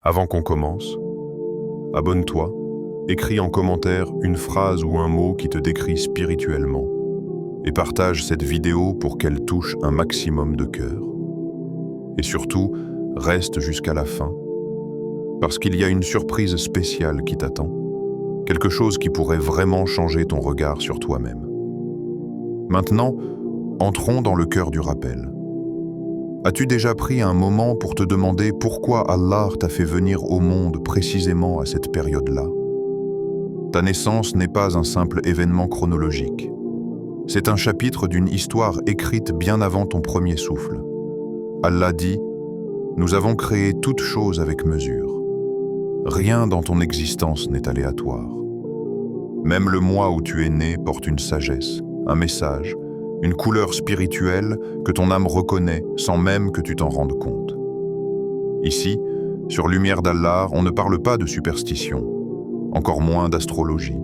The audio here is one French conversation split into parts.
Avant qu'on commence, abonne-toi, écris en commentaire une phrase ou un mot qui te décrit spirituellement et partage cette vidéo pour qu'elle touche un maximum de cœurs. Et surtout, reste jusqu'à la fin, parce qu'il y a une surprise spéciale qui t'attend, quelque chose qui pourrait vraiment changer ton regard sur toi-même. Maintenant, entrons dans le cœur du rappel. As-tu déjà pris un moment pour te demander pourquoi Allah t'a fait venir au monde précisément à cette période-là? Ta naissance n'est pas un simple événement chronologique. C'est un chapitre d'une histoire écrite bien avant ton premier souffle. Allah dit « Nous avons créé toutes choses avec mesure. Rien dans ton existence n'est aléatoire. Même le mois où tu es né porte une sagesse, un message, une couleur spirituelle que ton âme reconnaît sans même que tu t'en rendes compte. Ici, sur Lumière d'Allah, on ne parle pas de superstition, encore moins d'astrologie.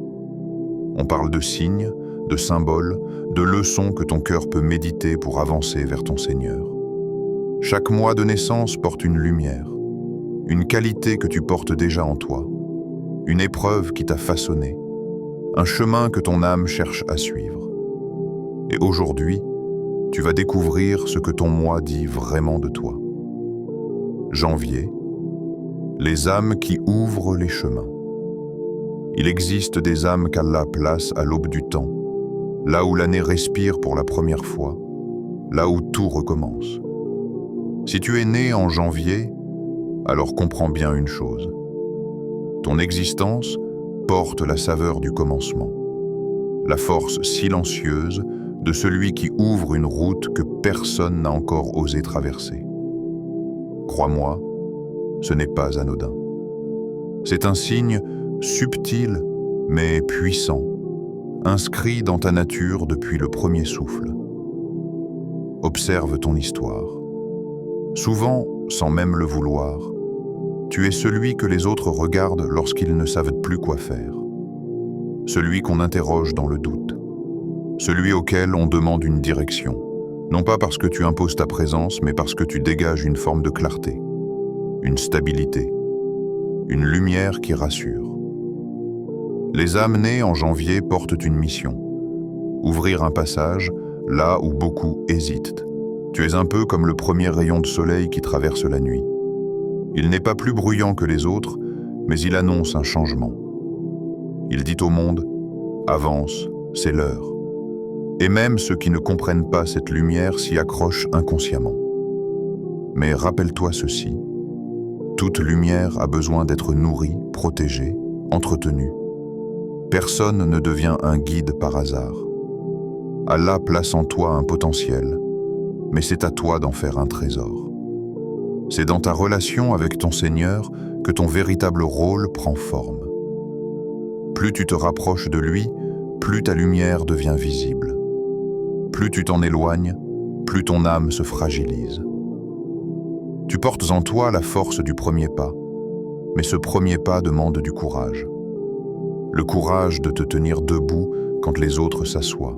On parle de signes, de symboles, de leçons que ton cœur peut méditer pour avancer vers ton Seigneur. Chaque mois de naissance porte une lumière, une qualité que tu portes déjà en toi, une épreuve qui t'a façonné, un chemin que ton âme cherche à suivre. Et aujourd'hui, tu vas découvrir ce que ton moi dit vraiment de toi. Janvier, les âmes qui ouvrent les chemins. Il existe des âmes qu'Allah place à l'aube du temps, là où l'année respire pour la première fois, là où tout recommence. Si tu es né en janvier, alors comprends bien une chose. Ton existence porte la saveur du commencement, la force silencieuse de celui qui ouvre une route que personne n'a encore osé traverser. Crois-moi, ce n'est pas anodin. C'est un signe subtil mais puissant, inscrit dans ta nature depuis le premier souffle. Observe ton histoire. Souvent, sans même le vouloir, tu es celui que les autres regardent lorsqu'ils ne savent plus quoi faire. Celui qu'on interroge dans le doute. Celui auquel on demande une direction, non pas parce que tu imposes ta présence, mais parce que tu dégages une forme de clarté, une stabilité, une lumière qui rassure. Les âmes nées en janvier portent une mission, ouvrir un passage là où beaucoup hésitent. Tu es un peu comme le premier rayon de soleil qui traverse la nuit. Il n'est pas plus bruyant que les autres, mais il annonce un changement. Il dit au monde « Avance, c'est l'heure ». Et même ceux qui ne comprennent pas cette lumière s'y accrochent inconsciemment. Mais rappelle-toi ceci, toute lumière a besoin d'être nourrie, protégée, entretenue. Personne ne devient un guide par hasard. Allah place en toi un potentiel, mais c'est à toi d'en faire un trésor. C'est dans ta relation avec ton Seigneur que ton véritable rôle prend forme. Plus tu te rapproches de lui, plus ta lumière devient visible. Plus tu t'en éloignes, plus ton âme se fragilise. Tu portes en toi la force du premier pas, mais ce premier pas demande du courage. Le courage de te tenir debout quand les autres s'assoient.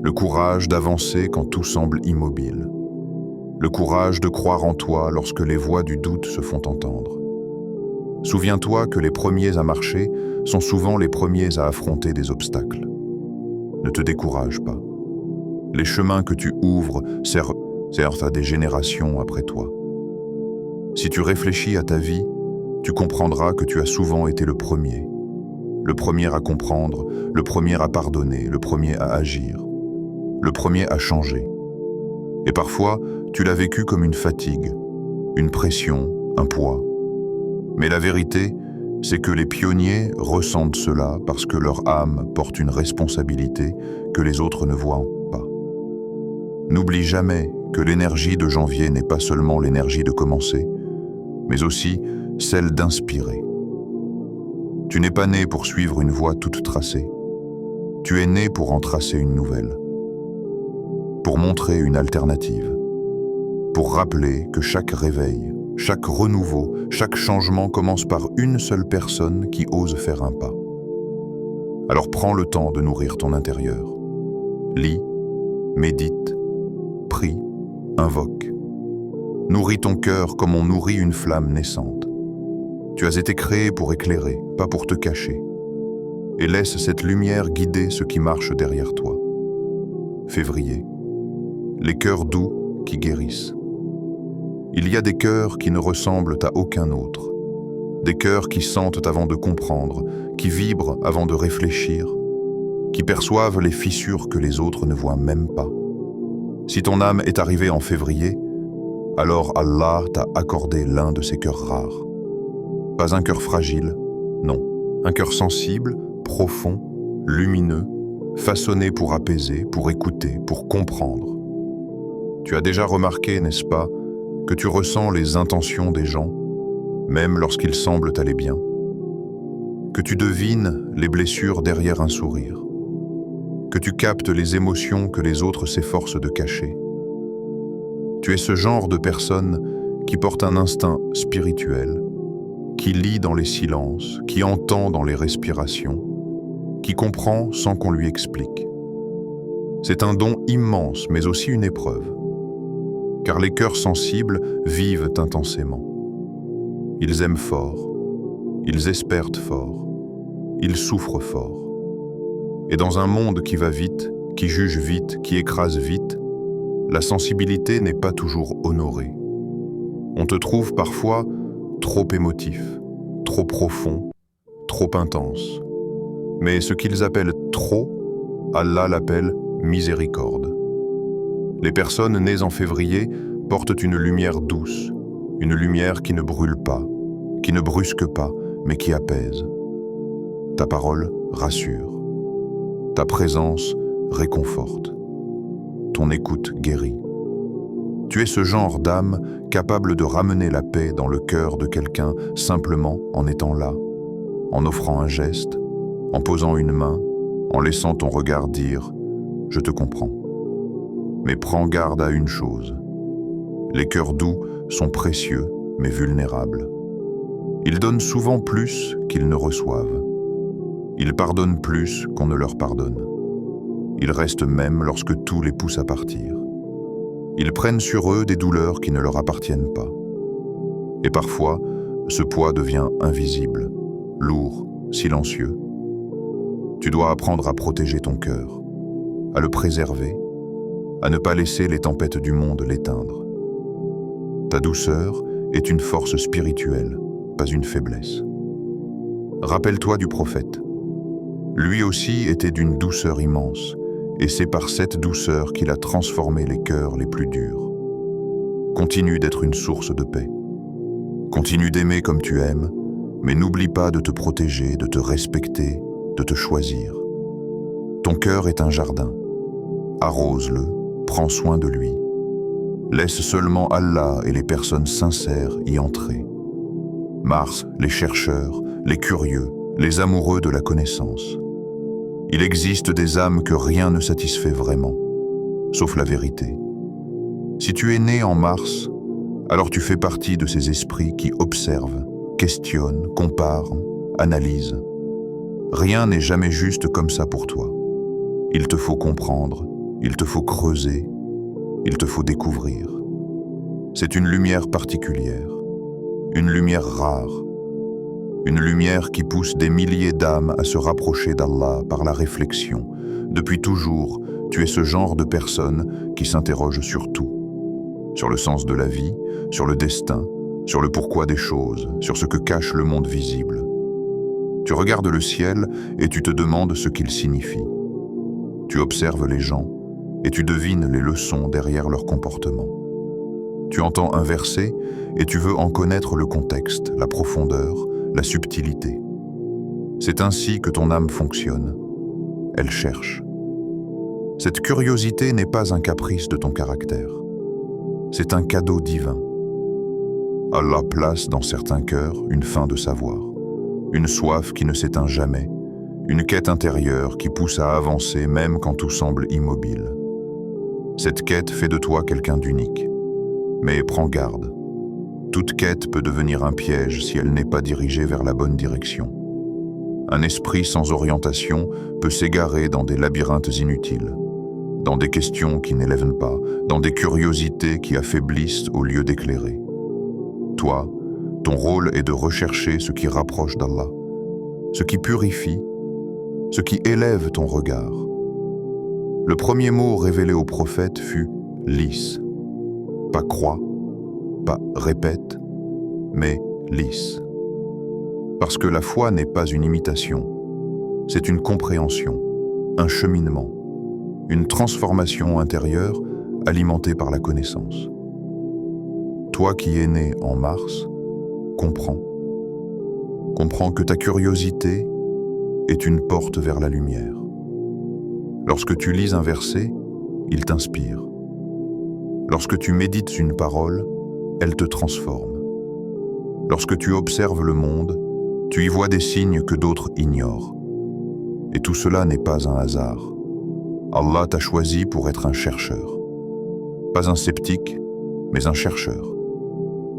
Le courage d'avancer quand tout semble immobile. Le courage de croire en toi lorsque les voix du doute se font entendre. Souviens-toi que les premiers à marcher sont souvent les premiers à affronter des obstacles. Ne te décourage pas. Les chemins que tu ouvres servent à des générations après toi. Si tu réfléchis à ta vie, tu comprendras que tu as souvent été le premier à comprendre, le premier à pardonner, le premier à agir, le premier à changer. Et parfois, tu l'as vécu comme une fatigue, une pression, un poids. Mais la vérité, c'est que les pionniers ressentent cela parce que leur âme porte une responsabilité que les autres ne voient pas. N'oublie jamais que l'énergie de janvier n'est pas seulement l'énergie de commencer, mais aussi celle d'inspirer. Tu n'es pas né pour suivre une voie toute tracée. Tu es né pour en tracer une nouvelle. Pour montrer une alternative. Pour rappeler que chaque réveil, chaque renouveau, chaque changement commence par une seule personne qui ose faire un pas. Alors prends le temps de nourrir ton intérieur. Lis, médite, prie, invoque. Nourris ton cœur comme on nourrit une flamme naissante. Tu as été créé pour éclairer, pas pour te cacher. Et laisse cette lumière guider ce qui marche derrière toi. Février. Les cœurs doux qui guérissent. Il y a des cœurs qui ne ressemblent à aucun autre. Des cœurs qui sentent avant de comprendre, qui vibrent avant de réfléchir, qui perçoivent les fissures que les autres ne voient même pas. Si ton âme est arrivée en février, alors Allah t'a accordé l'un de ces cœurs rares. Pas un cœur fragile, non. Un cœur sensible, profond, lumineux, façonné pour apaiser, pour écouter, pour comprendre. Tu as déjà remarqué, n'est-ce pas, que tu ressens les intentions des gens, même lorsqu'ils semblent aller bien, que tu devines les blessures derrière un sourire, que tu captes les émotions que les autres s'efforcent de cacher. Tu es ce genre de personne qui porte un instinct spirituel, qui lit dans les silences, qui entend dans les respirations, qui comprend sans qu'on lui explique. C'est un don immense, mais aussi une épreuve, car les cœurs sensibles vivent intensément. Ils aiment fort, ils espèrent fort, ils souffrent fort. Et dans un monde qui va vite, qui juge vite, qui écrase vite, la sensibilité n'est pas toujours honorée. On te trouve parfois trop émotif, trop profond, trop intense. Mais ce qu'ils appellent trop, Allah l'appelle miséricorde. Les personnes nées en février portent une lumière douce, une lumière qui ne brûle pas, qui ne brusque pas, mais qui apaise. Ta parole rassure. Ta présence réconforte. Ton écoute guérit. Tu es ce genre d'âme capable de ramener la paix dans le cœur de quelqu'un simplement en étant là, en offrant un geste, en posant une main, en laissant ton regard dire « Je te comprends ». Mais prends garde à une chose. Les cœurs doux sont précieux mais vulnérables. Ils donnent souvent plus qu'ils ne reçoivent. Ils pardonnent plus qu'on ne leur pardonne. Ils restent même lorsque tout les pousse à partir. Ils prennent sur eux des douleurs qui ne leur appartiennent pas. Et parfois, ce poids devient invisible, lourd, silencieux. Tu dois apprendre à protéger ton cœur, à le préserver, à ne pas laisser les tempêtes du monde l'éteindre. Ta douceur est une force spirituelle, pas une faiblesse. Rappelle-toi du prophète. Lui aussi était d'une douceur immense, et c'est par cette douceur qu'il a transformé les cœurs les plus durs. Continue d'être une source de paix. Continue d'aimer comme tu aimes, mais n'oublie pas de te protéger, de te respecter, de te choisir. Ton cœur est un jardin. Arrose-le, prends soin de lui. Laisse seulement Allah et les personnes sincères y entrer. Mars, les chercheurs, les curieux, les amoureux de la connaissance. Il existe des âmes que rien ne satisfait vraiment, sauf la vérité. Si tu es né en Mars, alors tu fais partie de ces esprits qui observent, questionnent, comparent, analysent. Rien n'est jamais juste comme ça pour toi. Il te faut comprendre, il te faut creuser, il te faut découvrir. C'est une lumière particulière, une lumière rare, une lumière qui pousse des milliers d'âmes à se rapprocher d'Allah par la réflexion. Depuis toujours, tu es ce genre de personne qui s'interroge sur tout. Sur le sens de la vie, sur le destin, sur le pourquoi des choses, sur ce que cache le monde visible. Tu regardes le ciel et tu te demandes ce qu'il signifie. Tu observes les gens et tu devines les leçons derrière leur comportement. Tu entends un verset et tu veux en connaître le contexte, la profondeur, la subtilité. C'est ainsi que ton âme fonctionne. Elle cherche. Cette curiosité n'est pas un caprice de ton caractère. C'est un cadeau divin. Allah place dans certains cœurs une faim de savoir, une soif qui ne s'éteint jamais, une quête intérieure qui pousse à avancer même quand tout semble immobile. Cette quête fait de toi quelqu'un d'unique. Mais prends garde. Toute quête peut devenir un piège si elle n'est pas dirigée vers la bonne direction. Un esprit sans orientation peut s'égarer dans des labyrinthes inutiles, dans des questions qui n'élèvent pas, dans des curiosités qui affaiblissent au lieu d'éclairer. Toi, Ton rôle est de rechercher ce qui rapproche d'Allah, ce qui purifie, ce qui élève ton regard. Le premier mot révélé au prophète fut « lis ». Pas « crois », pas « répète », mais « lis ». Parce que la foi n'est pas une imitation, c'est une compréhension, un cheminement, une transformation intérieure alimentée par la connaissance. Toi qui es né en mars, comprends. Comprends que ta curiosité est une porte vers la lumière. Lorsque tu lis un verset, il t'inspire. Lorsque tu médites une parole, elle te transforme. Lorsque tu observes le monde, tu y vois des signes que d'autres ignorent. Et tout cela n'est pas un hasard. Allah t'a choisi pour être un chercheur. Pas un sceptique, mais un chercheur.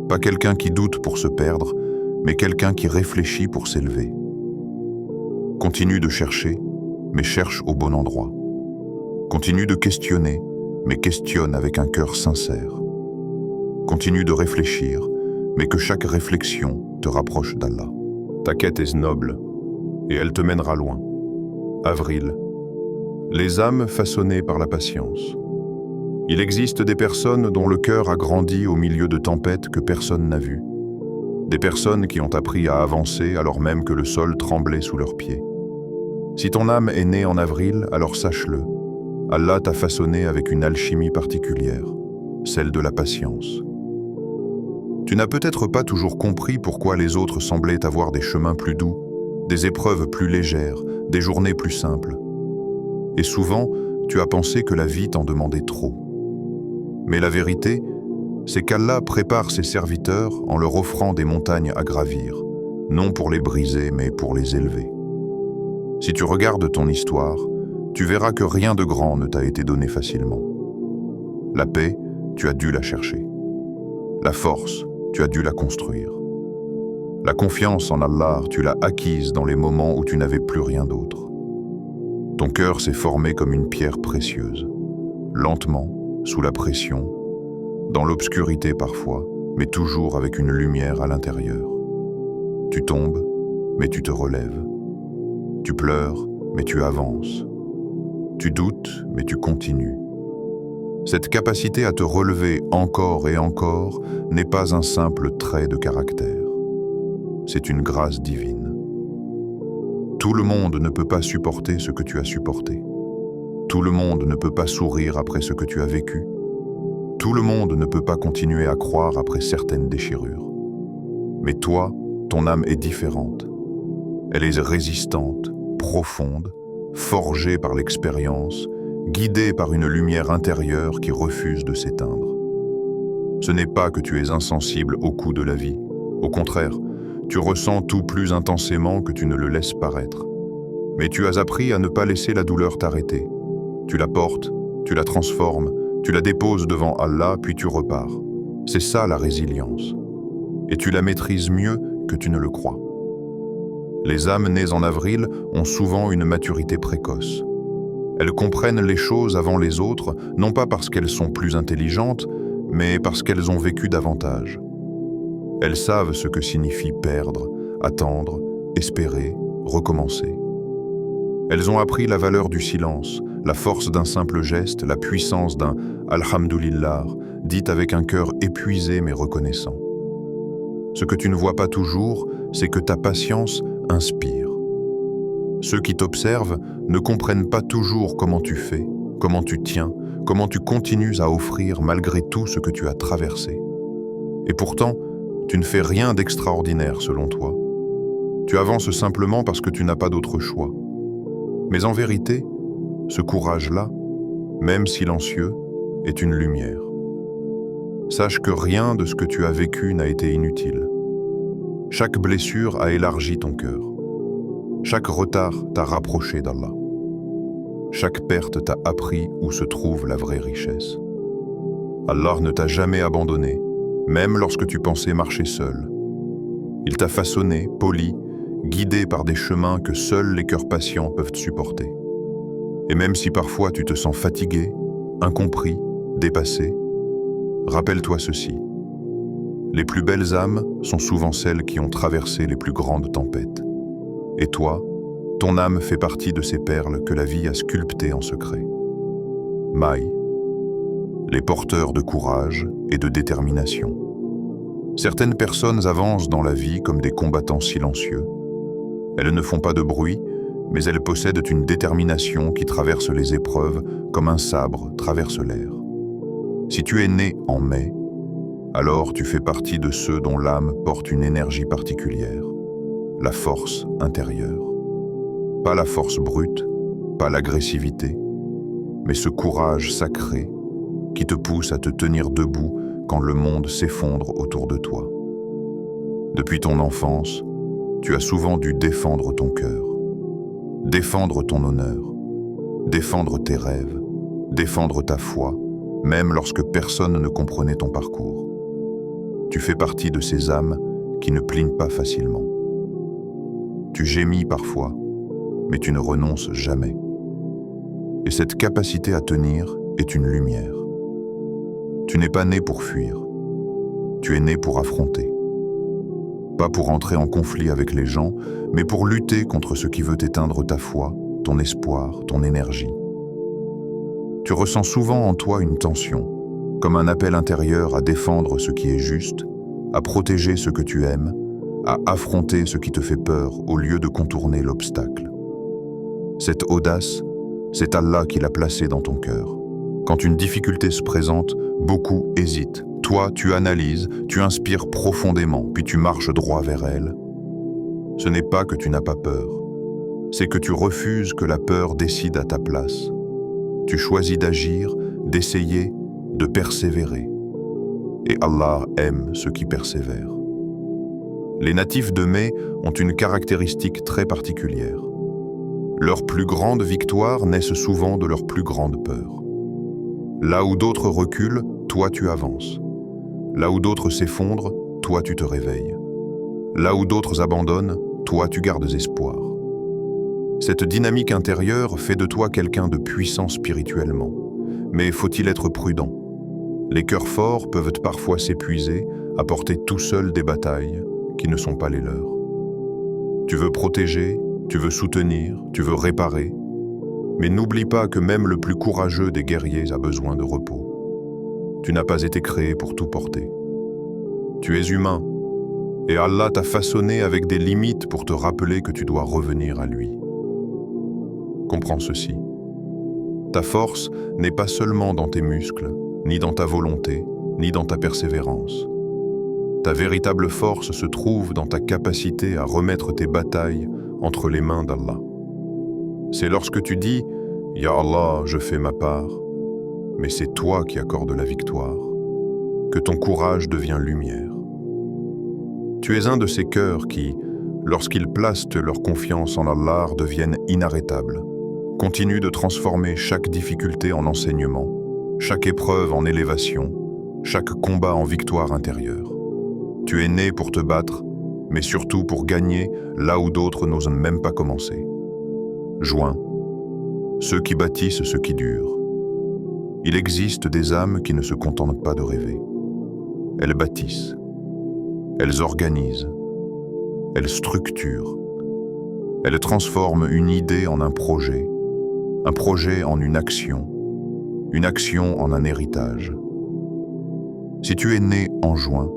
Pas quelqu'un qui doute pour se perdre, mais quelqu'un qui réfléchit pour s'élever. Continue de chercher, mais cherche au bon endroit. Continue de questionner, mais questionne avec un cœur sincère. Continue de réfléchir, mais que chaque réflexion te rapproche d'Allah. Ta quête est noble, et elle te mènera loin. Avril. Les âmes façonnées par la patience. Il existe des personnes dont le cœur a grandi au milieu de tempêtes que personne n'a vues. Des personnes qui ont appris à avancer alors même que le sol tremblait sous leurs pieds. Si ton âme est née en avril, alors sache-le. Allah t'a façonné avec une alchimie particulière, celle de la patience. Tu n'as peut-être pas toujours compris pourquoi les autres semblaient avoir des chemins plus doux, des épreuves plus légères, des journées plus simples. Et souvent, tu as pensé que la vie t'en demandait trop. Mais la vérité, c'est qu'Allah prépare ses serviteurs en leur offrant des montagnes à gravir, non pour les briser, mais pour les élever. Si tu regardes ton histoire, tu verras que rien de grand ne t'a été donné facilement. La paix, tu as dû la chercher. La force, tu as dû la construire. La confiance en Allah, tu l'as acquise dans les moments où tu n'avais plus rien d'autre. Ton cœur s'est formé comme une pierre précieuse, lentement, sous la pression, dans l'obscurité parfois, mais toujours avec une lumière à l'intérieur. Tu tombes, mais tu te relèves. Tu pleures, mais tu avances. Tu doutes, mais tu continues. Cette capacité à te relever encore et encore n'est pas un simple trait de caractère. C'est une grâce divine. Tout le monde ne peut pas supporter ce que tu as supporté. Tout le monde ne peut pas sourire après ce que tu as vécu. Tout le monde ne peut pas continuer à croire après certaines déchirures. Mais toi, ton âme est différente. Elle est résistante, profonde, forgée par l'expérience, guidée par une lumière intérieure qui refuse de s'éteindre. Ce n'est pas que tu es insensible aux coups de la vie. Au contraire, tu ressens tout plus intensément que tu ne le laisses paraître. Mais tu as appris à ne pas laisser la douleur t'arrêter. Tu la portes, tu la transformes, tu la déposes devant Allah, puis tu repars. C'est ça la résilience. Et tu la maîtrises mieux que tu ne le crois. Les âmes nées en avril ont souvent une maturité précoce. Elles comprennent les choses avant les autres, non pas parce qu'elles sont plus intelligentes, mais parce qu'elles ont vécu davantage. Elles savent ce que signifie perdre, attendre, espérer, recommencer. Elles ont appris la valeur du silence, la force d'un simple geste, la puissance d'un « Alhamdulillah » dit avec un cœur épuisé mais reconnaissant. Ce que tu ne vois pas toujours, c'est que ta patience inspire. Ceux qui t'observent ne comprennent pas toujours comment tu fais, comment tu tiens, comment tu continues à offrir malgré tout ce que tu as traversé. Et pourtant, tu ne fais rien d'extraordinaire selon toi. Tu avances simplement parce que tu n'as pas d'autre choix. Mais en vérité, ce courage-là, même silencieux, est une lumière. Sache que rien de ce que tu as vécu n'a été inutile. Chaque blessure a élargi ton cœur. Chaque retard t'a rapproché d'Allah. Chaque perte t'a appris où se trouve la vraie richesse. Allah ne t'a jamais abandonné, même lorsque tu pensais marcher seul. Il t'a façonné, poli, guidé par des chemins que seuls les cœurs patients peuvent supporter. Et même si parfois tu te sens fatigué, incompris, dépassé, rappelle-toi ceci. Les plus belles âmes sont souvent celles qui ont traversé les plus grandes tempêtes. Et toi, ton âme fait partie de ces perles que la vie a sculptées en secret. Maï, les porteurs de courage et de détermination. Certaines personnes avancent dans la vie comme des combattants silencieux. Elles ne font pas de bruit, mais elles possèdent une détermination qui traverse les épreuves comme un sabre traverse l'air. Si tu es né en mai, alors tu fais partie de ceux dont l'âme porte une énergie particulière, la force intérieure. Pas la force brute, pas l'agressivité, mais ce courage sacré qui te pousse à te tenir debout quand le monde s'effondre autour de toi. Depuis ton enfance, tu as souvent dû défendre ton cœur, défendre ton honneur, défendre tes rêves, défendre ta foi, même lorsque personne ne comprenait ton parcours. Tu fais partie de ces âmes qui ne plient pas facilement. Tu gémis parfois, mais tu ne renonces jamais. Et cette capacité à tenir est une lumière. Tu n'es pas né pour fuir, tu es né pour affronter. Pas pour entrer en conflit avec les gens, mais pour lutter contre ce qui veut éteindre ta foi, ton espoir, ton énergie. Tu ressens souvent en toi une tension, comme un appel intérieur à défendre ce qui est juste, à protéger ce que tu aimes, à affronter ce qui te fait peur au lieu de contourner l'obstacle. Cette audace, c'est Allah qui l'a placée dans ton cœur. Quand une difficulté se présente, beaucoup hésitent. Toi, tu analyses, tu inspires profondément, puis tu marches droit vers elle. Ce n'est pas que tu n'as pas peur, c'est que tu refuses que la peur décide à ta place. Tu choisis d'agir, d'essayer, de persévérer. Et Allah aime ceux qui persévèrent. Les natifs de Mai ont une caractéristique très particulière. Leurs plus grandes victoires naissent souvent de leurs plus grandes peurs. Là où d'autres reculent, toi tu avances. Là où d'autres s'effondrent, toi tu te réveilles. Là où d'autres abandonnent, toi tu gardes espoir. Cette dynamique intérieure fait de toi quelqu'un de puissant spirituellement. Mais faut-il être prudent? Les cœurs forts peuvent parfois s'épuiser à porter tout seuls des batailles qui ne sont pas les leurs. Tu veux protéger, tu veux soutenir, tu veux réparer, mais n'oublie pas que même le plus courageux des guerriers a besoin de repos. Tu n'as pas été créé pour tout porter. Tu es humain, et Allah t'a façonné avec des limites pour te rappeler que tu dois revenir à lui. Comprends ceci. Ta force n'est pas seulement dans tes muscles, ni dans ta volonté, ni dans ta persévérance. Ta véritable force se trouve dans ta capacité à remettre tes batailles entre les mains d'Allah. C'est lorsque tu dis « Ya Allah, je fais ma part », mais c'est toi qui accordes la victoire, que ton courage devient lumière. Tu es un de ces cœurs qui, lorsqu'ils placent leur confiance en Allah, deviennent inarrêtables. Continue de transformer chaque difficulté en enseignement, chaque épreuve en élévation, chaque combat en victoire intérieure. Tu es né pour te battre, mais surtout pour gagner là où d'autres n'osent même pas commencer. Joins, ceux qui bâtissent ce qui dure. Il existe des âmes qui ne se contentent pas de rêver. Elles bâtissent, elles organisent, elles structurent, elles transforment une idée en un projet en une action en un héritage. Si tu es né en juin,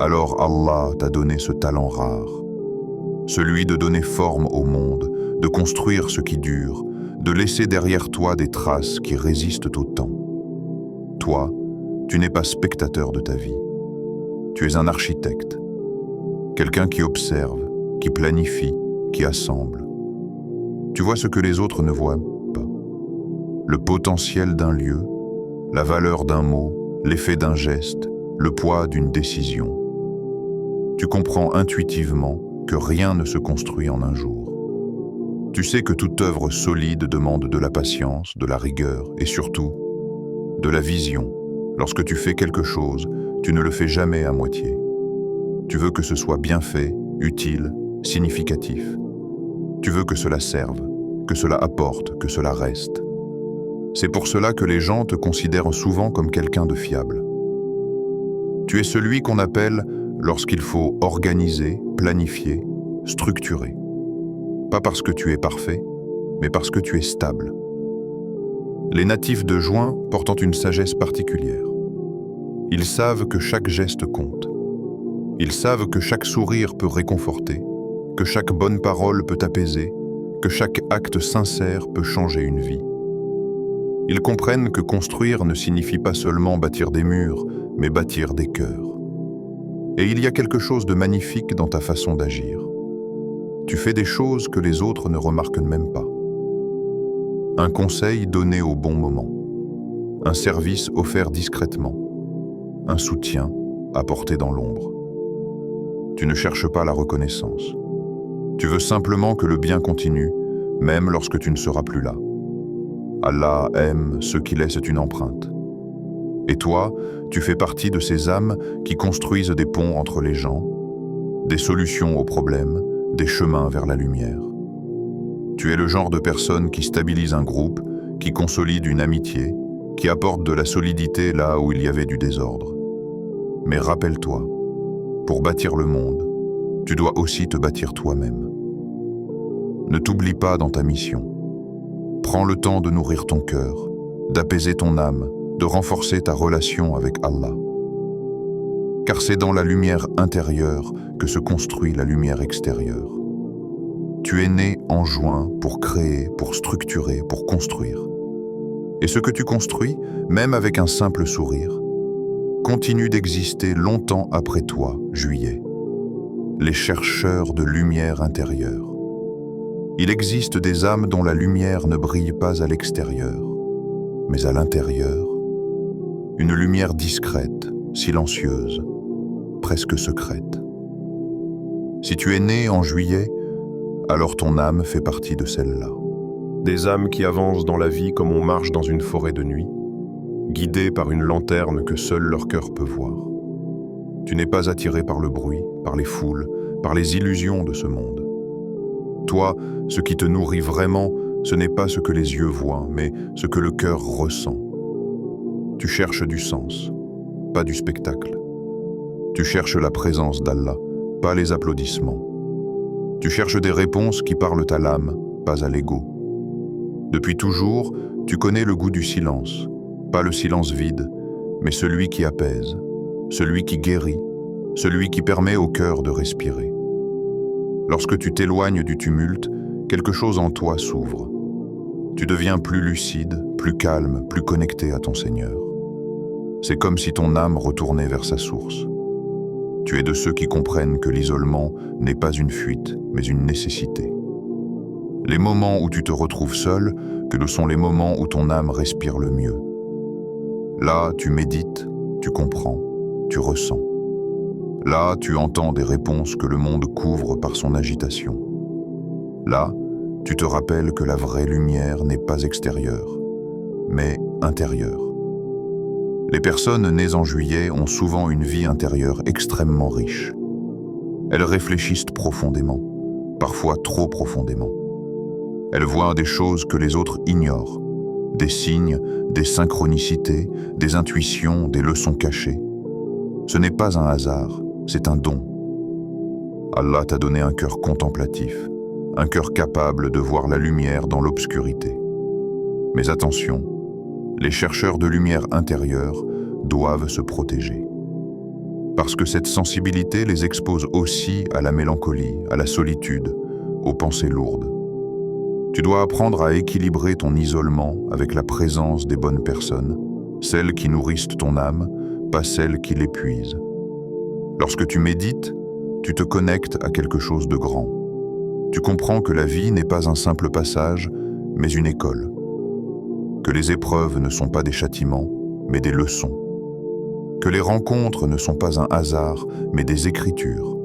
alors Allah t'a donné ce talent rare, celui de donner forme au monde, de construire ce qui dure, de laisser derrière toi des traces qui résistent au temps. Toi, tu n'es pas spectateur de ta vie. Tu es un architecte, quelqu'un qui observe, qui planifie, qui assemble. Tu vois ce que les autres ne voient pas. Le potentiel d'un lieu, la valeur d'un mot, l'effet d'un geste, le poids d'une décision. Tu comprends intuitivement que rien ne se construit en un jour. Tu sais que toute œuvre solide demande de la patience, de la rigueur et surtout, de la vision. Lorsque tu fais quelque chose, tu ne le fais jamais à moitié. Tu veux que ce soit bien fait, utile, significatif. Tu veux que cela serve, que cela apporte, que cela reste. C'est pour cela que les gens te considèrent souvent comme quelqu'un de fiable. Tu es celui qu'on appelle lorsqu'il faut organiser, planifier, structurer. Pas parce que tu es parfait, mais parce que tu es stable. Les natifs de juin portent une sagesse particulière. Ils savent que chaque geste compte. Ils savent que chaque sourire peut réconforter, que chaque bonne parole peut apaiser, que chaque acte sincère peut changer une vie. Ils comprennent que construire ne signifie pas seulement bâtir des murs, mais bâtir des cœurs. Et il y a quelque chose de magnifique dans ta façon d'agir. Tu fais des choses que les autres ne remarquent même pas. Un conseil donné au bon moment. Un service offert discrètement. Un soutien apporté dans l'ombre. Tu ne cherches pas la reconnaissance. Tu veux simplement que le bien continue, même lorsque tu ne seras plus là. Allah aime ceux qui laissent une empreinte. Et toi, tu fais partie de ces âmes qui construisent des ponts entre les gens, des solutions aux problèmes, des chemins vers la lumière. Tu es le genre de personne qui stabilise un groupe, qui consolide une amitié, qui apporte de la solidité là où il y avait du désordre. Mais rappelle-toi, pour bâtir le monde, tu dois aussi te bâtir toi-même. Ne t'oublie pas dans ta mission. Prends le temps de nourrir ton cœur, d'apaiser ton âme, de renforcer ta relation avec Allah. Car c'est dans la lumière intérieure que se construit la lumière extérieure. Tu es né en juin pour créer, pour structurer, pour construire. Et ce que tu construis, même avec un simple sourire, continue d'exister longtemps après toi, juillet. Les chercheurs de lumière intérieure. Il existe des âmes dont la lumière ne brille pas à l'extérieur, mais à l'intérieur. Une lumière discrète, silencieuse, presque secrète. Si tu es né en juillet, alors ton âme fait partie de celle-là. Des âmes qui avancent dans la vie comme on marche dans une forêt de nuit, guidées par une lanterne que seul leur cœur peut voir. Tu n'es pas attiré par le bruit, par les foules, par les illusions de ce monde. Toi, ce qui te nourrit vraiment, ce n'est pas ce que les yeux voient, mais ce que le cœur ressent. Tu cherches du sens, pas du spectacle. Tu cherches la présence d'Allah, pas les applaudissements. Tu cherches des réponses qui parlent à l'âme, pas à l'ego. Depuis toujours, tu connais le goût du silence, pas le silence vide, mais celui qui apaise, celui qui guérit, celui qui permet au cœur de respirer. Lorsque tu t'éloignes du tumulte, quelque chose en toi s'ouvre. Tu deviens plus lucide, plus calme, plus connecté à ton Seigneur. C'est comme si ton âme retournait vers sa source. Tu es de ceux qui comprennent que l'isolement n'est pas une fuite, mais une nécessité. Les moments où tu te retrouves seul, que ce sont les moments où ton âme respire le mieux. Là, tu médites, tu comprends, tu ressens. Là, tu entends des réponses que le monde couvre par son agitation. Là, tu te rappelles que la vraie lumière n'est pas extérieure, mais intérieure. Les personnes nées en juillet ont souvent une vie intérieure extrêmement riche. Elles réfléchissent profondément, parfois trop profondément. Elles voient des choses que les autres ignorent, des signes, des synchronicités, des intuitions, des leçons cachées. Ce n'est pas un hasard, c'est un don. Allah t'a donné un cœur contemplatif, un cœur capable de voir la lumière dans l'obscurité. Mais attention, les chercheurs de lumière intérieure doivent se protéger. Parce que cette sensibilité les expose aussi à la mélancolie, à la solitude, aux pensées lourdes. Tu dois apprendre à équilibrer ton isolement avec la présence des bonnes personnes, celles qui nourrissent ton âme, pas celles qui l'épuisent. Lorsque tu médites, tu te connectes à quelque chose de grand. Tu comprends que la vie n'est pas un simple passage, mais une école. Que les épreuves ne sont pas des châtiments, mais des leçons. Que les rencontres ne sont pas un hasard, mais des écritures.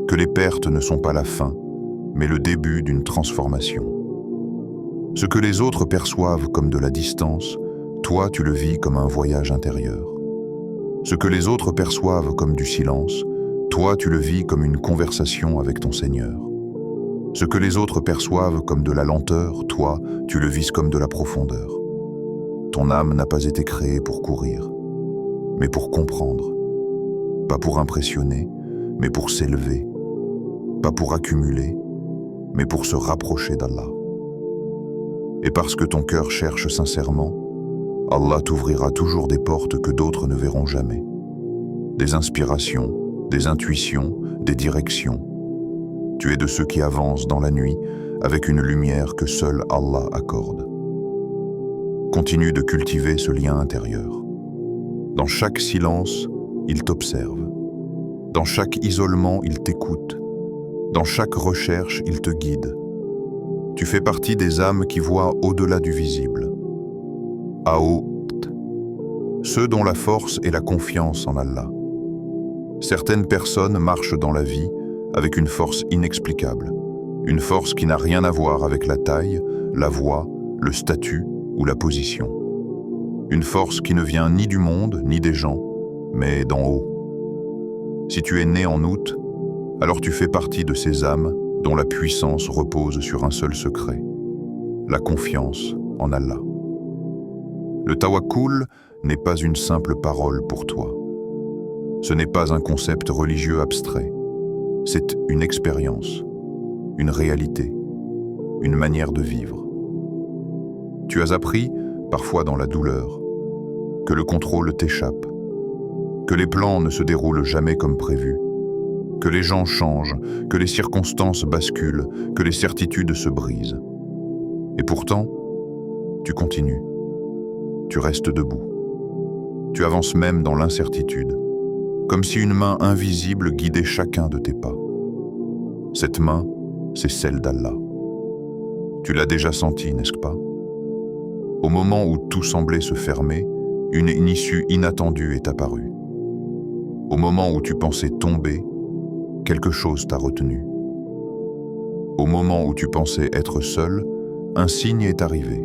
Que les pertes ne sont pas la fin, mais le début d'une transformation. Ce que les autres perçoivent comme de la distance, toi tu le vis comme un voyage intérieur. Ce que les autres perçoivent comme du silence, toi tu le vis comme une conversation avec ton Seigneur. Ce que les autres perçoivent comme de la lenteur, toi tu le vis comme de la profondeur. Ton âme n'a pas été créée pour courir, mais pour comprendre. pas pour impressionner, mais pour s'élever, pas pour accumuler, mais pour se rapprocher d'Allah. Et parce que ton cœur cherche sincèrement, Allah t'ouvrira toujours des portes que d'autres ne verront jamais. Des inspirations, des intuitions, des directions. Tu es de ceux qui avancent dans la nuit avec une lumière que seul Allah accorde. Continue de cultiver ce lien intérieur. Dans chaque silence, il t'observe. Dans chaque isolement, il t'écoute. Dans chaque recherche, il te guide. Tu fais partie des âmes qui voient au-delà du visible. Aout, ceux dont la force est la confiance en Allah. Certaines personnes marchent dans la vie avec une force inexplicable, une force qui n'a rien à voir avec la taille, la voix, le statut ou la position. Une force qui ne vient ni du monde ni des gens, mais d'en haut. Si tu es né en août, alors tu fais partie de ces âmes dont la puissance repose sur un seul secret, la confiance en Allah. Le tawakkul n'est pas une simple parole pour toi. Ce n'est pas un concept religieux abstrait. C'est une expérience, une réalité, une manière de vivre. Tu as appris, parfois dans la douleur, que le contrôle t'échappe, que les plans ne se déroulent jamais comme prévu, que les gens changent, que les circonstances basculent, que les certitudes se brisent. Et pourtant, tu continues. Tu restes debout. Tu avances même dans l'incertitude, comme si une main invisible guidait chacun de tes pas. Cette main, c'est celle d'Allah. Tu l'as déjà senti, n'est-ce pas? Au moment où tout semblait se fermer, une issue inattendue est apparue. Au moment où tu pensais tomber, quelque chose t'a retenu. Au moment où tu pensais être seul, un signe est arrivé.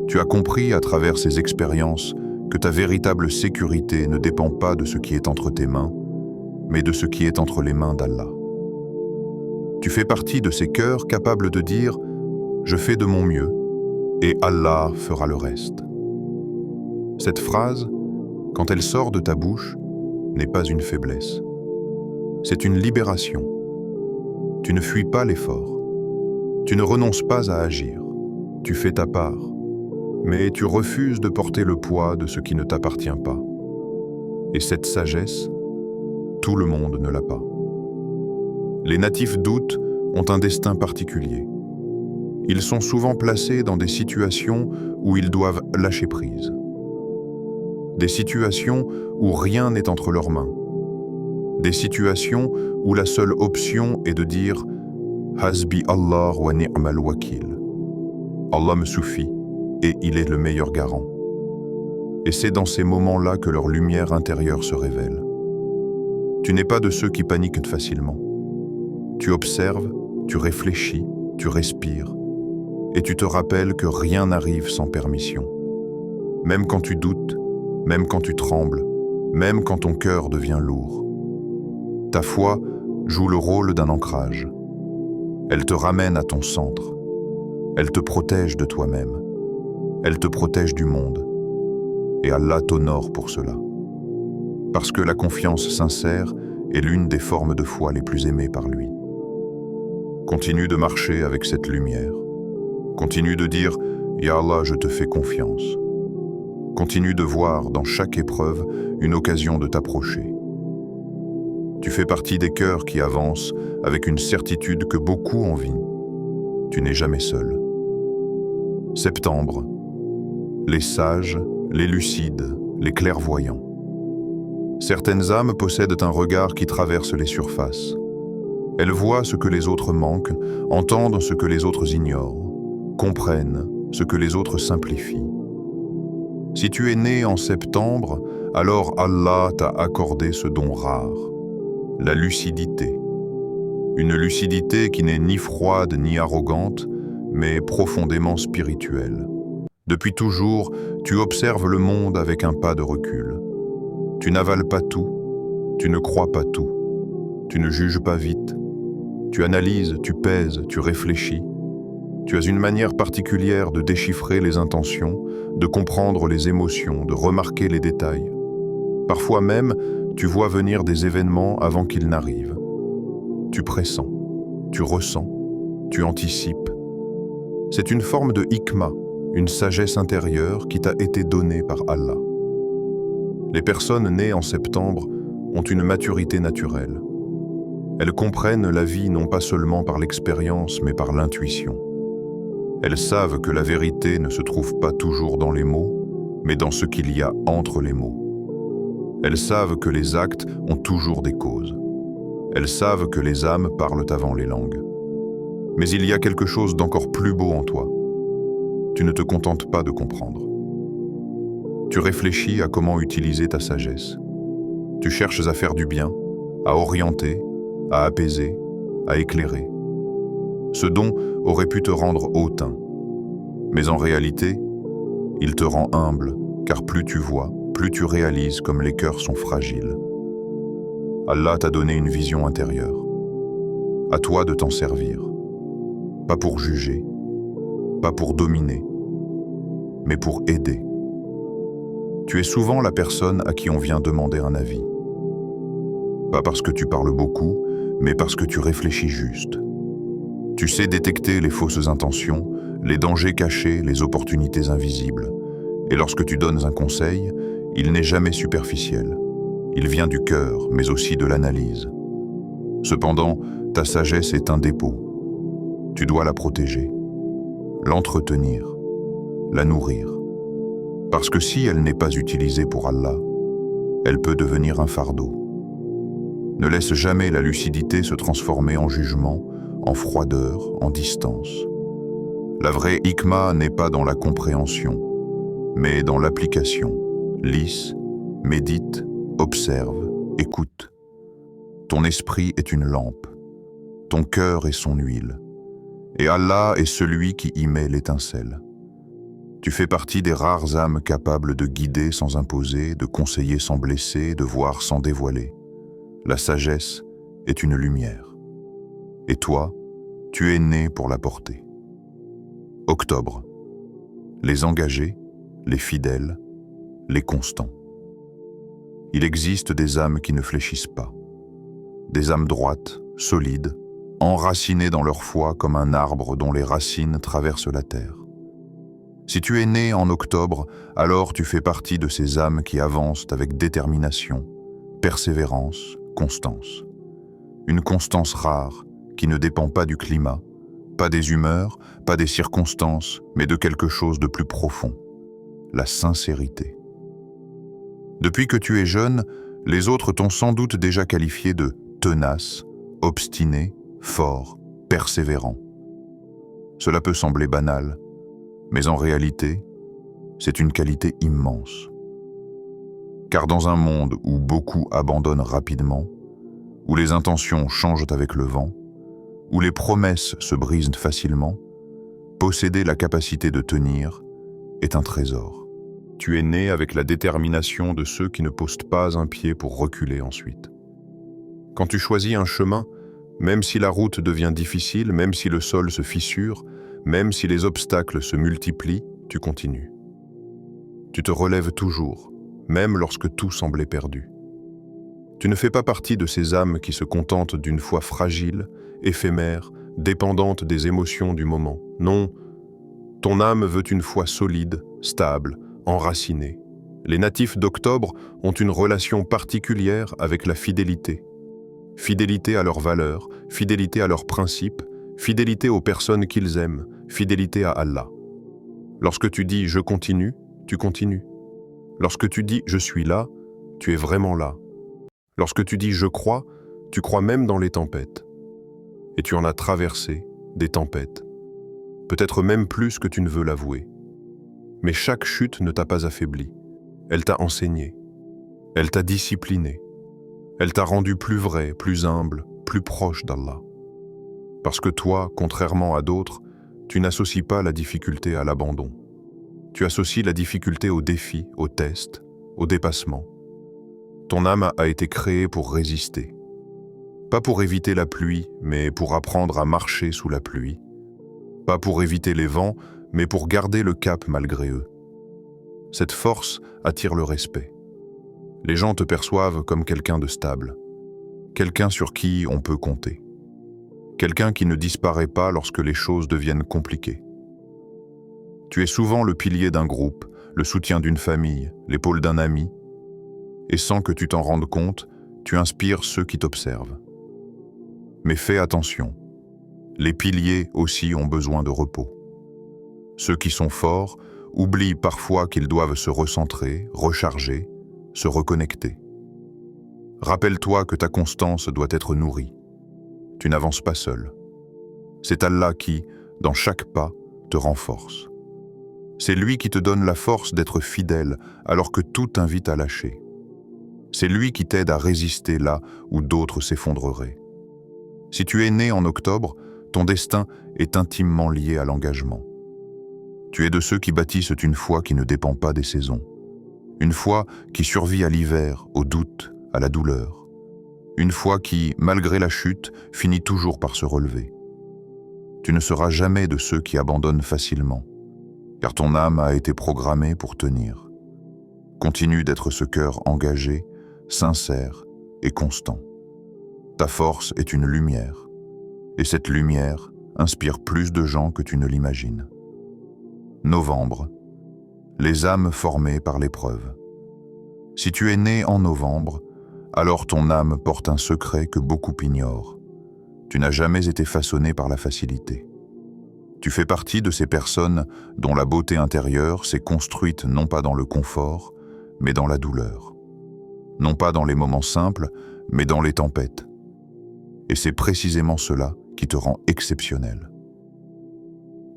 Tu as compris à travers ces expériences que ta véritable sécurité ne dépend pas de ce qui est entre tes mains, mais de ce qui est entre les mains d'Allah. Tu fais partie de ces cœurs capables de dire « Je fais de mon mieux et Allah fera le reste ». Cette phrase, quand elle sort de ta bouche, n'est pas une faiblesse. C'est une libération. Tu ne fuis pas l'effort. Tu ne renonces pas à agir. Tu fais ta part. Mais tu refuses de porter le poids de ce qui ne t'appartient pas. Et cette sagesse, tout le monde ne l'a pas. Les natifs d'août ont un destin particulier. Ils sont souvent placés dans des situations où ils doivent lâcher prise. Des situations où rien n'est entre leurs mains. Des situations où la seule option est de dire « Hasbi Allah wa ni'mal wakil ». Allah me suffit et il est le meilleur garant. Et c'est dans ces moments-là que leur lumière intérieure se révèle. Tu n'es pas de ceux qui paniquent facilement. Tu observes, tu réfléchis, tu respires, et tu te rappelles que rien n'arrive sans permission. Même quand tu doutes, même quand tu trembles, même quand ton cœur devient lourd. Ta foi joue le rôle d'un ancrage. Elle te ramène à ton centre. Elle te protège de toi-même. Elle te protège du monde. Et Allah t'honore pour cela. Parce que la confiance sincère est l'une des formes de foi les plus aimées par lui. Continue de marcher avec cette lumière. Continue de dire « Ya Allah, je te fais confiance ». Continue de voir dans chaque épreuve une occasion de t'approcher. Tu fais partie des cœurs qui avancent avec une certitude que beaucoup envient. Tu n'es jamais seul. Septembre. Les sages, les lucides, les clairvoyants. Certaines âmes possèdent un regard qui traverse les surfaces. Elles voient ce que les autres manquent, entendent ce que les autres ignorent, comprennent ce que les autres simplifient. Si tu es né en septembre, alors Allah t'a accordé ce don rare, la lucidité. Une lucidité qui n'est ni froide ni arrogante, mais profondément spirituelle. Depuis toujours, tu observes le monde avec un pas de recul. Tu n'avales pas tout, tu ne crois pas tout, tu ne juges pas vite. Tu analyses, tu pèses, tu réfléchis. Tu as une manière particulière de déchiffrer les intentions, de comprendre les émotions, de remarquer les détails. Parfois même, Tu vois venir des événements avant qu'ils n'arrivent. Tu pressens, tu ressens, tu anticipes. C'est une forme de hikma, une sagesse intérieure qui t'a été donnée par Allah. Les personnes nées en septembre ont une maturité naturelle. Elles comprennent la vie non pas seulement par l'expérience, mais par l'intuition. Elles savent que la vérité ne se trouve pas toujours dans les mots, mais dans ce qu'il y a entre les mots. Elles savent que les actes ont toujours des causes. Elles savent que les âmes parlent avant les langues. Mais il y a quelque chose d'encore plus beau en toi. Tu ne te contentes pas de comprendre. Tu réfléchis à comment utiliser ta sagesse. Tu cherches à faire du bien, à orienter, à apaiser, à éclairer. Ce don aurait pu te rendre hautain. Mais en réalité, il te rend humble, car plus tu vois, plus tu réalises comme les cœurs sont fragiles. Allah t'a donné une vision intérieure. À toi de t'en servir. Pas pour juger, pas pour dominer, mais pour aider. Tu es souvent la personne à qui on vient demander un avis. Pas parce que tu parles beaucoup, mais parce que tu réfléchis juste. Tu sais détecter les fausses intentions, les dangers cachés, les opportunités invisibles. Et lorsque tu donnes un conseil, il n'est jamais superficiel. Il vient du cœur, mais aussi de l'analyse. Cependant, ta sagesse est un dépôt. Tu dois la protéger, l'entretenir, la nourrir. Parce que si elle n'est pas utilisée pour Allah, elle peut devenir un fardeau. Ne laisse jamais la lucidité se transformer en jugement, en froideur, en distance. La vraie hikma n'est pas dans la compréhension, mais dans l'application. Lise, médite, observe, écoute. Ton esprit est une lampe, ton cœur est son huile, et Allah est celui qui y met l'étincelle. Tu fais partie des rares âmes capables de guider sans imposer, de conseiller sans blesser, de voir sans dévoiler. La sagesse est une lumière. Et toi, tu es né pour la porter. Octobre. Les engagés, les fidèles, les constants. Il existe des âmes qui ne fléchissent pas. Des âmes droites, solides, enracinées dans leur foi comme un arbre dont les racines traversent la terre. Si tu es né en octobre, alors tu fais partie de ces âmes qui avancent avec détermination, persévérance, constance. Une constance rare qui ne dépend pas du climat, pas des humeurs, pas des circonstances, mais de quelque chose de plus profond, la sincérité. Depuis que tu es jeune, les autres t'ont sans doute déjà qualifié de tenace, obstiné, fort, persévérant. Cela peut sembler banal, mais en réalité, c'est une qualité immense. Car dans un monde où beaucoup abandonnent rapidement, où les intentions changent avec le vent, où les promesses se brisent facilement, posséder la capacité de tenir est un trésor. Tu es né avec la détermination de ceux qui ne postent pas un pied pour reculer ensuite. Quand tu choisis un chemin, même si la route devient difficile, même si le sol se fissure, même si les obstacles se multiplient, tu continues. Tu te relèves toujours, même lorsque tout semblait perdu. Tu ne fais pas partie de ces âmes qui se contentent d'une foi fragile, éphémère, dépendante des émotions du moment. Non, ton âme veut une foi solide, stable, enracinée. Les natifs d'Octobre ont une relation particulière avec la fidélité. Fidélité à leurs valeurs, fidélité à leurs principes, fidélité aux personnes qu'ils aiment, fidélité à Allah. Lorsque tu dis « je continue », tu continues. Lorsque tu dis « je suis là », tu es vraiment là. Lorsque tu dis « je crois », tu crois même dans les tempêtes. Et tu en as traversé des tempêtes. Peut-être même plus que tu ne veux l'avouer. Mais chaque chute ne t'a pas affaibli. Elle t'a enseigné. Elle t'a discipliné. Elle t'a rendu plus vrai, plus humble, plus proche d'Allah. Parce que toi, contrairement à d'autres, tu n'associes pas la difficulté à l'abandon. Tu associes la difficulté au défi, au test, au dépassement. Ton âme a été créée pour résister. Pas pour éviter la pluie, mais pour apprendre à marcher sous la pluie. Pas pour éviter les vents, mais pour garder le cap malgré eux. Cette force attire le respect. Les gens te perçoivent comme quelqu'un de stable, quelqu'un sur qui on peut compter, quelqu'un qui ne disparaît pas lorsque les choses deviennent compliquées. Tu es souvent le pilier d'un groupe, le soutien d'une famille, l'épaule d'un ami, et sans que tu t'en rendes compte, tu inspires ceux qui t'observent. Mais fais attention, les piliers aussi ont besoin de repos. Ceux qui sont forts oublient parfois qu'ils doivent se recentrer, recharger, se reconnecter. Rappelle-toi que ta constance doit être nourrie. Tu n'avances pas seul. C'est Allah qui, dans chaque pas, te renforce. C'est lui qui te donne la force d'être fidèle alors que tout t'invite à lâcher. C'est lui qui t'aide à résister là où d'autres s'effondreraient. Si tu es né en octobre, ton destin est intimement lié à l'engagement. Tu es de ceux qui bâtissent une foi qui ne dépend pas des saisons. Une foi qui survit à l'hiver, au doute, à la douleur. Une foi qui, malgré la chute, finit toujours par se relever. Tu ne seras jamais de ceux qui abandonnent facilement, car ton âme a été programmée pour tenir. Continue d'être ce cœur engagé, sincère et constant. Ta force est une lumière, et cette lumière inspire plus de gens que tu ne l'imagines. Novembre, les âmes formées par l'épreuve. Si tu es né en novembre, alors ton âme porte un secret que beaucoup ignorent. Tu n'as jamais été façonné par la facilité. Tu fais partie de ces personnes dont la beauté intérieure s'est construite non pas dans le confort, mais dans la douleur. Non pas dans les moments simples, mais dans les tempêtes. Et c'est précisément cela qui te rend exceptionnel.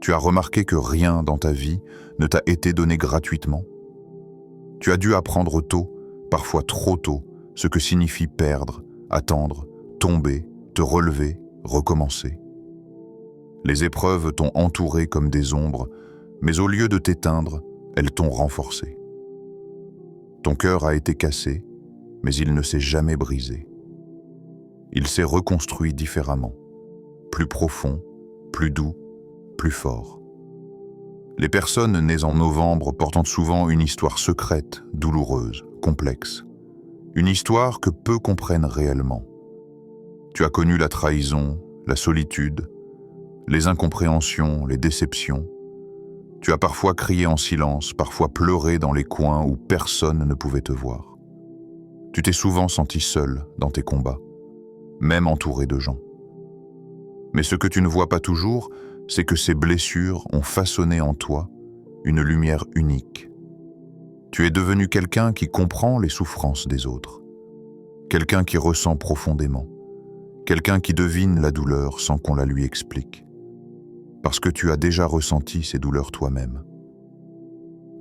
Tu as remarqué que rien dans ta vie ne t'a été donné gratuitement. Tu as dû apprendre tôt, parfois trop tôt, ce que signifie perdre, attendre, tomber, te relever, recommencer. Les épreuves t'ont entouré comme des ombres, mais au lieu de t'éteindre, elles t'ont renforcé. Ton cœur a été cassé, mais il ne s'est jamais brisé. Il s'est reconstruit différemment, plus profond, plus doux, plus fort. Les personnes nées en novembre portent souvent une histoire secrète, douloureuse, complexe. Une histoire que peu comprennent réellement. Tu as connu la trahison, la solitude, les incompréhensions, les déceptions. Tu as parfois crié en silence, parfois pleuré dans les coins où personne ne pouvait te voir. Tu t'es souvent senti seul dans tes combats, même entouré de gens. Mais ce que tu ne vois pas toujours, c'est que ces blessures ont façonné en toi une lumière unique. Tu es devenu quelqu'un qui comprend les souffrances des autres, quelqu'un qui ressent profondément, quelqu'un qui devine la douleur sans qu'on la lui explique, parce que tu as déjà ressenti ces douleurs toi-même.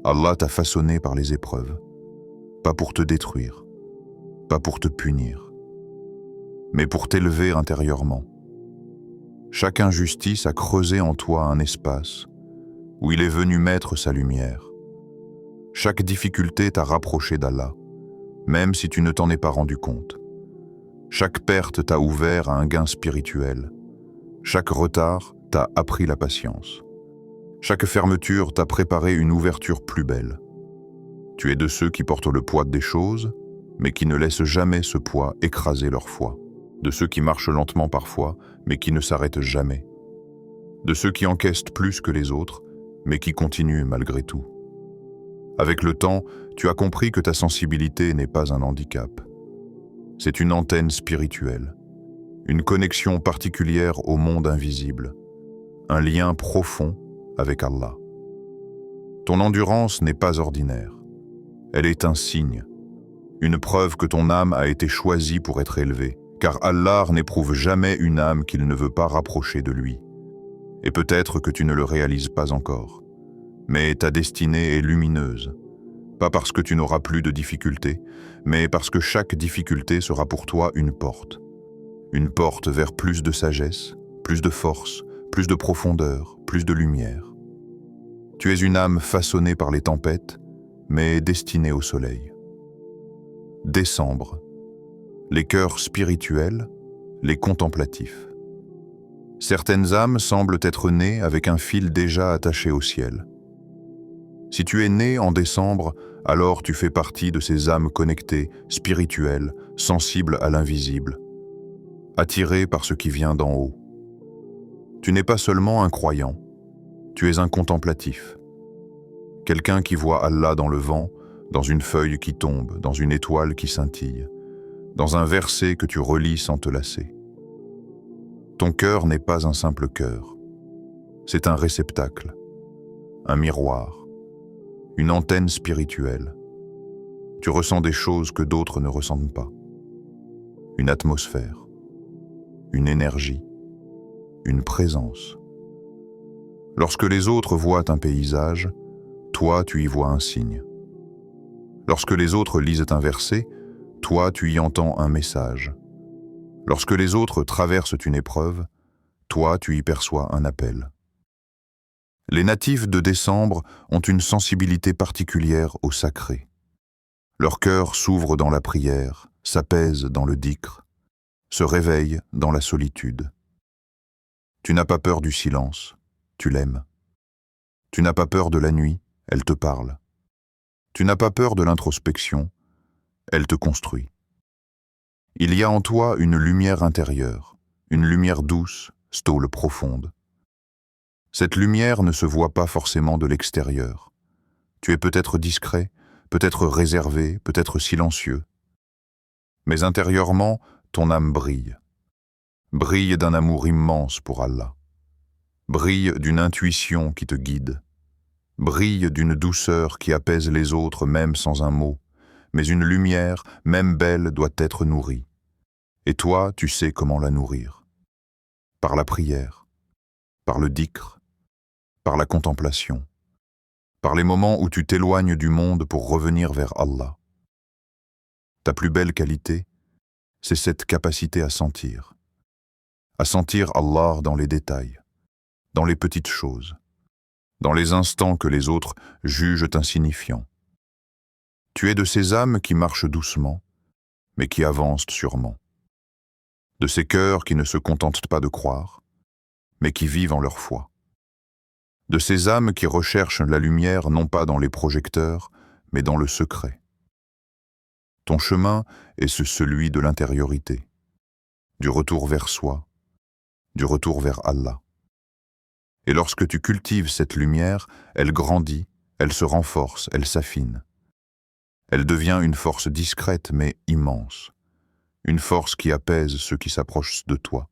Allah t'a façonné par les épreuves, pas pour te détruire, pas pour te punir, mais pour t'élever intérieurement. Chaque injustice a creusé en toi un espace où il est venu mettre sa lumière. Chaque difficulté t'a rapproché d'Allah, même si tu ne t'en es pas rendu compte. Chaque perte t'a ouvert à un gain spirituel. Chaque retard t'a appris la patience. Chaque fermeture t'a préparé une ouverture plus belle. Tu es de ceux qui portent le poids des choses, mais qui ne laissent jamais ce poids écraser leur foi. De ceux qui marchent lentement parfois, mais qui ne s'arrêtent jamais. De ceux qui encaissent plus que les autres, mais qui continuent malgré tout. Avec le temps, tu as compris que ta sensibilité n'est pas un handicap. C'est une antenne spirituelle, une connexion particulière au monde invisible, un lien profond avec Allah. Ton endurance n'est pas ordinaire. Elle est un signe, une preuve que ton âme a été choisie pour être élevée, car Allah n'éprouve jamais une âme qu'il ne veut pas rapprocher de lui. Et peut-être que tu ne le réalises pas encore. Mais ta destinée est lumineuse, pas parce que tu n'auras plus de difficultés, mais parce que chaque difficulté sera pour toi une porte vers plus de sagesse, plus de force, plus de profondeur, plus de lumière. Tu es une âme façonnée par les tempêtes, mais destinée au soleil. Décembre, les cœurs spirituels, les contemplatifs. Certaines âmes semblent être nées avec un fil déjà attaché au ciel. Si tu es né en décembre, alors tu fais partie de ces âmes connectées, spirituelles, sensibles à l'invisible, attirées par ce qui vient d'en haut. Tu n'es pas seulement un croyant, tu es un contemplatif. Quelqu'un qui voit Allah dans le vent, dans une feuille qui tombe, dans une étoile qui scintille, dans un verset que tu relis sans te lasser. Ton cœur n'est pas un simple cœur, c'est un réceptacle, un miroir, une antenne spirituelle. Tu ressens des choses que d'autres ne ressentent pas. Une atmosphère, une énergie, une présence. Lorsque les autres voient un paysage, toi tu y vois un signe. Lorsque les autres lisent un verset, toi tu y entends un message. Lorsque les autres traversent une épreuve, toi tu y perçois un appel. Les natifs de décembre ont une sensibilité particulière au sacré. Leur cœur s'ouvre dans la prière, s'apaise dans le dhikr, se réveille dans la solitude. Tu n'as pas peur du silence, tu l'aimes. Tu n'as pas peur de la nuit, elle te parle. Tu n'as pas peur de l'introspection, elle te construit. Il y a en toi une lumière intérieure, une lumière douce, stôle profonde. Cette lumière ne se voit pas forcément de l'extérieur. Tu es peut-être discret, peut-être réservé, peut-être silencieux. Mais intérieurement, ton âme brille. Brille d'un amour immense pour Allah. Brille d'une intuition qui te guide. Brille d'une douceur qui apaise les autres même sans un mot. Mais une lumière, même belle, doit être nourrie. Et toi, tu sais comment la nourrir. Par la prière, par le dhikr, par la contemplation, par les moments où tu t'éloignes du monde pour revenir vers Allah. Ta plus belle qualité, c'est cette capacité à sentir Allah dans les détails, dans les petites choses, dans les instants que les autres jugent insignifiants. Tu es de ces âmes qui marchent doucement, mais qui avancent sûrement. De ces cœurs qui ne se contentent pas de croire, mais qui vivent en leur foi. De ces âmes qui recherchent la lumière non pas dans les projecteurs, mais dans le secret. Ton chemin est celui de l'intériorité, du retour vers soi, du retour vers Allah. Et lorsque tu cultives cette lumière, elle grandit, elle se renforce, elle s'affine. Elle devient une force discrète mais immense, une force qui apaise ceux qui s'approchent de toi,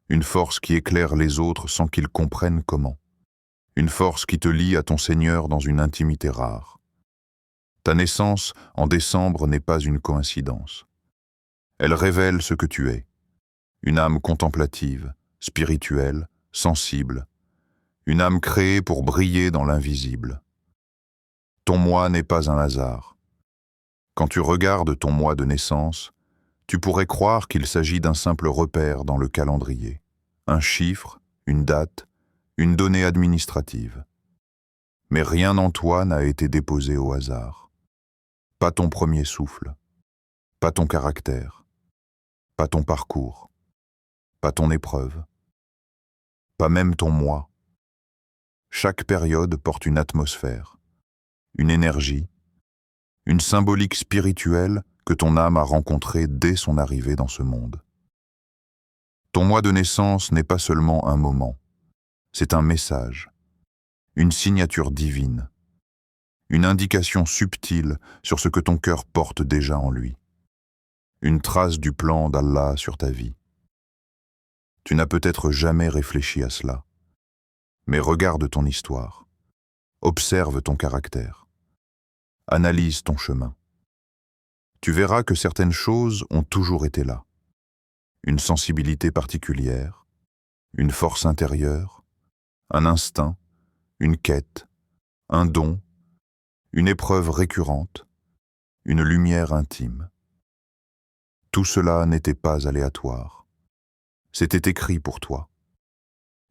une force qui éclaire les autres sans qu'ils comprennent comment, une force qui te lie à ton Seigneur dans une intimité rare. Ta naissance en décembre n'est pas une coïncidence. Elle révèle ce que tu es, une âme contemplative, spirituelle, sensible, une âme créée pour briller dans l'invisible. Ton mois n'est pas un hasard. Quand tu regardes ton mois de naissance, tu pourrais croire qu'il s'agit d'un simple repère dans le calendrier, un chiffre, une date, une donnée administrative. Mais rien en toi n'a été déposé au hasard. Pas ton premier souffle, pas ton caractère, pas ton parcours, pas ton épreuve, pas même ton mois. Chaque période porte une atmosphère, une énergie, une symbolique spirituelle que ton âme a rencontrée dès son arrivée dans ce monde. Ton mois de naissance n'est pas seulement un moment, c'est un message, une signature divine, une indication subtile sur ce que ton cœur porte déjà en lui, une trace du plan d'Allah sur ta vie. Tu n'as peut-être jamais réfléchi à cela, mais regarde ton histoire, observe ton caractère, analyse ton chemin. Tu verras que certaines choses ont toujours été là. Une sensibilité particulière, une force intérieure, un instinct, une quête, un don, une épreuve récurrente, une lumière intime. Tout cela n'était pas aléatoire. C'était écrit pour toi.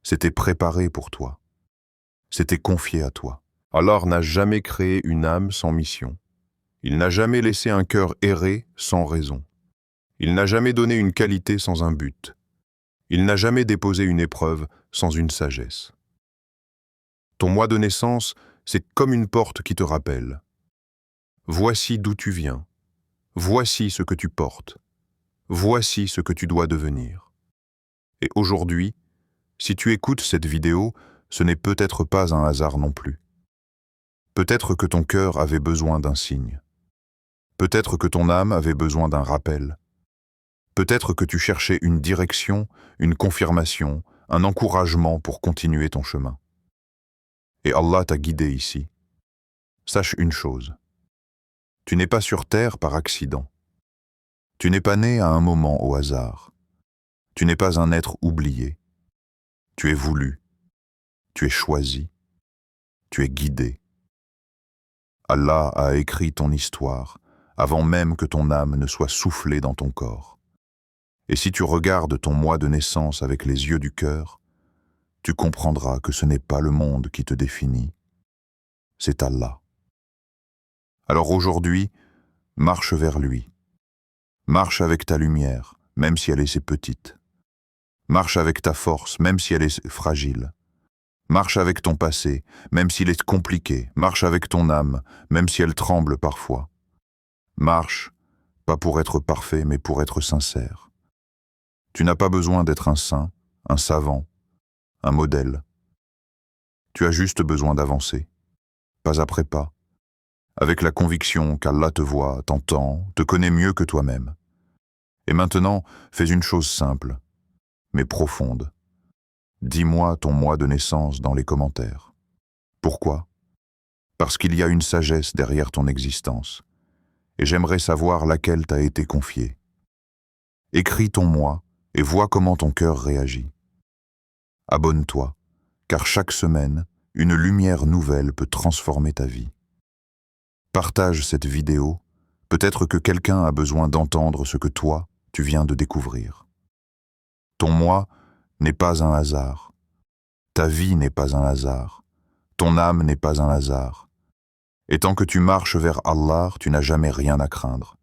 C'était préparé pour toi. C'était confié à toi. Allah n'a jamais créé une âme sans mission. Il n'a jamais laissé un cœur errer sans raison. Il n'a jamais donné une qualité sans un but. Il n'a jamais déposé une épreuve sans une sagesse. Ton mois de naissance, C'est comme une porte qui te rappelle. Voici d'où tu viens. Voici ce que tu portes. Voici ce que tu dois devenir. Et aujourd'hui, si tu écoutes cette vidéo, ce n'est peut-être pas un hasard non plus. Peut-être que ton cœur avait besoin d'un signe. Peut-être que ton âme avait besoin d'un rappel. Peut-être que tu cherchais une direction, une confirmation, un encouragement pour continuer ton chemin. Et Allah t'a guidé ici. Sache une chose. Tu n'es pas sur terre par accident. Tu n'es pas né à un moment au hasard. Tu n'es pas un être oublié. Tu es voulu. Tu es choisi. Tu es guidé. Allah a écrit ton histoire avant même que ton âme ne soit soufflée dans ton corps. Et si tu regardes ton mois de naissance avec les yeux du cœur, tu comprendras que ce n'est pas le monde qui te définit, c'est Allah. Alors aujourd'hui, marche vers lui. Marche avec ta lumière, même si elle est si petite. Marche avec ta force, même si elle est fragile. Marche avec ton passé, même s'il est compliqué. Marche avec ton âme, même si elle tremble parfois. Marche, pas pour être parfait, mais pour être sincère. Tu n'as pas besoin d'être un saint, un savant, un modèle. Tu as juste besoin d'avancer, pas après pas, avec la conviction qu'Allah te voit, t'entend, te connaît mieux que toi-même. Et maintenant, fais une chose simple, mais profonde. Dis-moi ton mois de naissance dans les commentaires. Pourquoi? Parce qu'il y a une sagesse derrière ton existence, et j'aimerais savoir laquelle t'a été confiée. Écris ton mois et vois comment ton cœur réagit. Abonne-toi, car chaque semaine, une lumière nouvelle peut transformer ta vie. Partage cette vidéo, peut-être que quelqu'un a besoin d'entendre ce que toi, tu viens de découvrir. Ton mois n'est pas un hasard. Ta vie n'est pas un hasard. Ton âme n'est pas un hasard. Et tant que tu marches vers Allah, tu n'as jamais rien à craindre.